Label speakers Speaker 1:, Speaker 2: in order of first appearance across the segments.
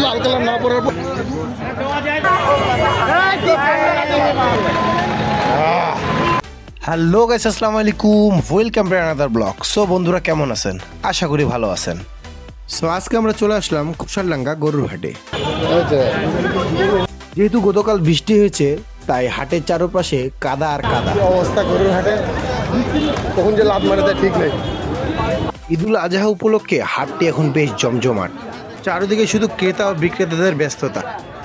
Speaker 1: লাল colour না পড়ার পর হ্যালো গাইস, আসসালামু আলাইকুম, welcome to another blog. So বন্ধুরা কেমন আছেন? আশা করি ভালো আছেন। সো আজকে আমরা চলে আসলাম খুশালডাঙ্গা গরুর হাটে। যেহেতু গতকাল বৃষ্টি হয়েছে তাই হাটের চারপাশে কাদা আর কাদা অবস্থা। গরুর হাটে কখন যে লাভ মারে তা ঠিক নেই। ঈদুল আজহা উপলক্ষে হাটটি এখন বেশ জমজমাট। চারিদিকে শুধু ক্রেতা ও বিক্রেতাদের ব্যস্ততা,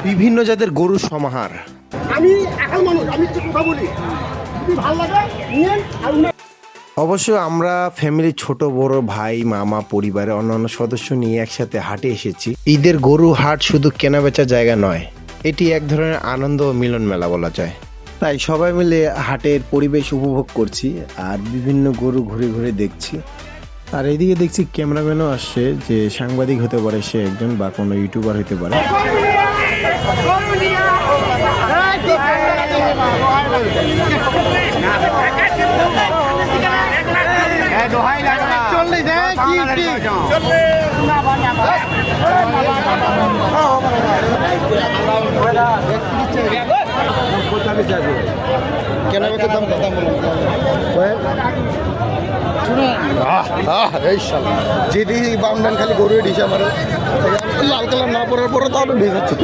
Speaker 1: বিভিন্ন জাতের গরুর সমাহার। অবশ্য আমরা ফ্যামিলি, ছোট বড় ভাই, মামা, পরিবারের অন্যান্য সদস্য নিয়ে একসাথে হাটে এসেছি। ঈদের গরু হাট শুধু কেনাবেচার জায়গা নয়, এটি এক ধরনের আনন্দ ও মিলন মেলা বলা যায়। তাই সবাই মিলে হাটের পরিবেশ উপভোগ করছি আর বিভিন্ন গরু ঘুরে ঘুরে দেখছি। আর এদিকে দেখছি ক্যামেরাম্যানও আসছে, যে সাংবাদিক হতে পারে সে একজন, বা কোনো ইউটিউবার হতে পারে। যেদিকে বামডান খালি গরু ডিস আমার লাল কালার না পড়ার পরে তো আরো ভেজাচ্ছে।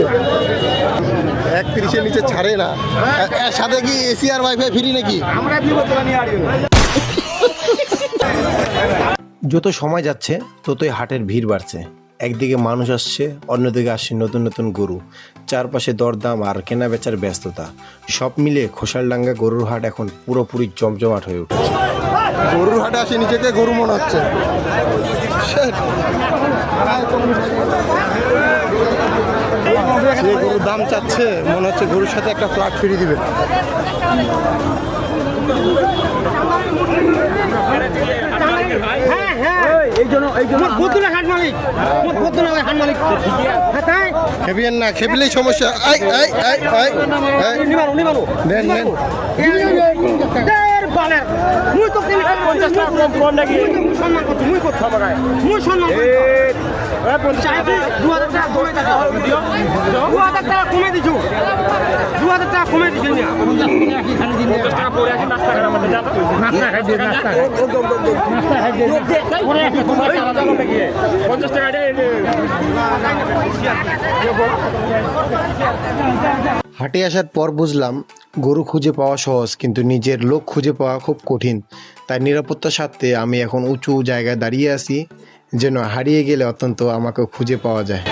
Speaker 1: 31-এর নিচে ছাড়ে না। এর সাথে কি এসি আর ওয়াইফাই ফ্রি নাকি? যত সময় যাচ্ছে ততই হাটের ভিড় বাড়ছে। একদিকে মানুষ আসছে, অন্যদিকে আসছে নতুন নতুন গরু। চারপাশে দরদাম আর কেনা বেচার ব্যস্ততা, সব মিলে খুশালডাঙ্গা গরুর হাট এখন পুরোপুরি জমজমাট হয়ে উঠেছে। গরুর হাটে আসে নিজেকে গরু মনে হচ্ছে। যে গরুর দাম চাচ্ছে মনে হচ্ছে গরুর সাথে একটা ফ্ল্যাট ফ্রি দিবে। খেপিয়েন না, খেপিলেই সমস্যা। হাটে আসার পর বুঝলাম গরু খুঁজে পাওয়া সহজ, কিন্তু নিজের লোক খুঁজে পাওয়া খুব কঠিন। তাই নিরাপত্তার স্বার্থে আমি এখন উঁচু জায়গায় দাঁড়িয়ে আছি, যেন হারিয়ে গেলে অত্যন্ত আমাকে খুঁজে পাওয়া যায়।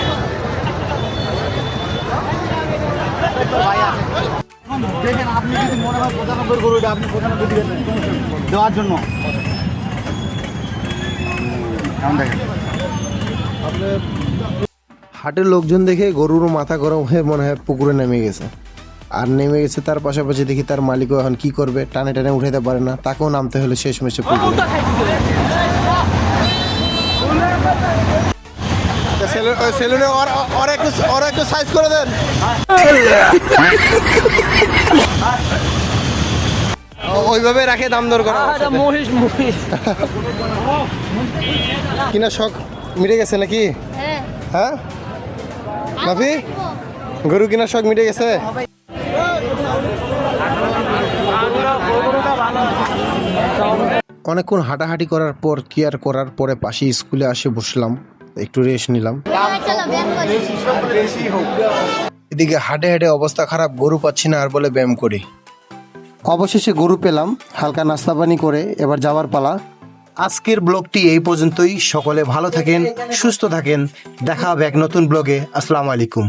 Speaker 1: হাটের লোকজন দেখে গরুর মাথা গরম হয়ে মনে হয় পুকুরে নেমে গেছে। আর নেমে গেছে, তার পাশাপাশি দেখি তার মালিকও এখন কি করবে, টানে টানে উঠাতে পারে না, তাকেও নামতে হলে শেষমেশে পুকুরে। সেলুনে ওর একটু সাইজ করে দেন। ওইভাবে রাখে দাম দর করা। কিনা শখ মিটে গেছে নাকি? হ্যাঁ মাফি, গরু কিনার শখ মিটে গেছে? অনেকক্ষণ হাঁটাহাঁটি করার পর কেয়ার করার পরে পাশে স্কুলে আসে বসলাম, একটু রেস্ট নিলাম। এদিকে হাঁটে হাঁটে অবস্থা খারাপ, গরু পাচ্ছি না আর বলে ব্যায়াম করি। অবশেষে গরু পেলাম, হালকা নাস্তা পানি করে এবার যাওয়ার পালা। আজকের ব্লগটি এই পর্যন্তই। সকলে ভালো থাকেন, সুস্থ থাকেন, দেখা হবে এক নতুন ব্লগে। আসসালামু আলাইকুম।